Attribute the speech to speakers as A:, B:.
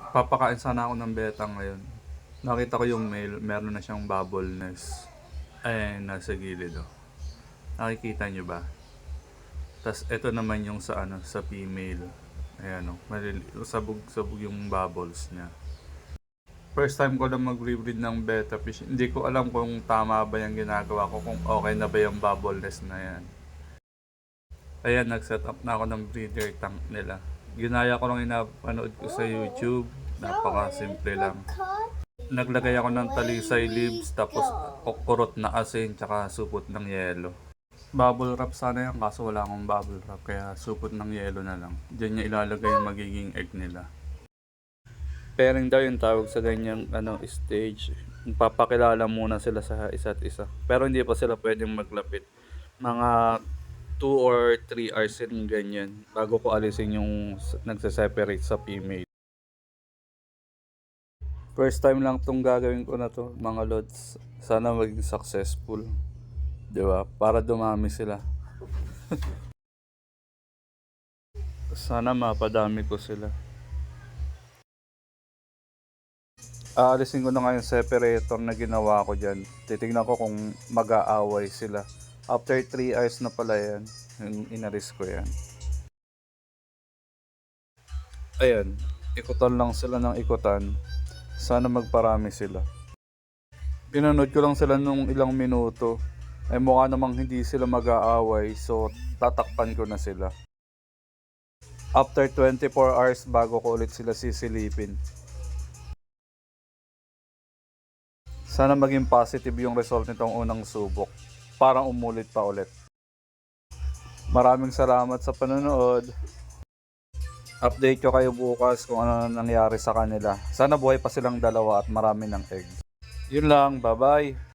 A: Papakain sana ako ng beta ngayon. Nakita ko yung mail, meron na siyang bubble nest. Ayan, nasa gilid oh. Nakikita nyo ba? Tas ito naman yung sa ano, sa female. Ayan oh, sabog-sabog yung bubbles niya. First time ko lang mag-rebreed ng beta fish. Hindi ko alam kung tama ba yung ginagawa ko, kung okay na ba yung bubble nest na yan. Ayan, nag-set up na ako ng breeder tank nila. Ginaya ko lang yung napanood ko sa YouTube. Napaka-simple lang. Naglagay ako ng talisay leaves, tapos kurot na asin, tsaka supot ng yelo. Bubble wrap sana yan, kaso wala akong bubble wrap, kaya supot ng yelo na lang. Diyan niya ilalagay yung magiging egg nila. Pairing daw yung tawag sa ganyang stage. Papakilala muna sila sa isa't isa. Pero hindi pa sila pwedeng maglapit. Mga 2 or 3 hours rin ganyan bago ko alisin yung nagse-separate sa female. First time lang tong gagawin ko na to, mga lods. Sana maging successful. 'Di ba? Para dumami sila. Sana mapadami ko sila. Aalisin ko na nga yung separator na ginawa ko dyan. Titignan ko kung mag-aaway sila. After 3 hours na pala yan, yung inaris ko yan. Ayan, ikutan lang sila ng ikutan. Sana magparami sila. Pinanood ko lang sila nung ilang minuto. Ay mukha namang hindi sila mag-aaway, so tatakpan ko na sila. After 24 hours bago ko ulit sila sisilipin. Sana maging positive yung result nitong unang subok. Parang umulit pa ulit. Maraming salamat sa panonood. Update ko kayo bukas kung ano nangyari sa kanila. Sana buhay pa silang dalawa at marami ng eggs. Yun lang, bye bye.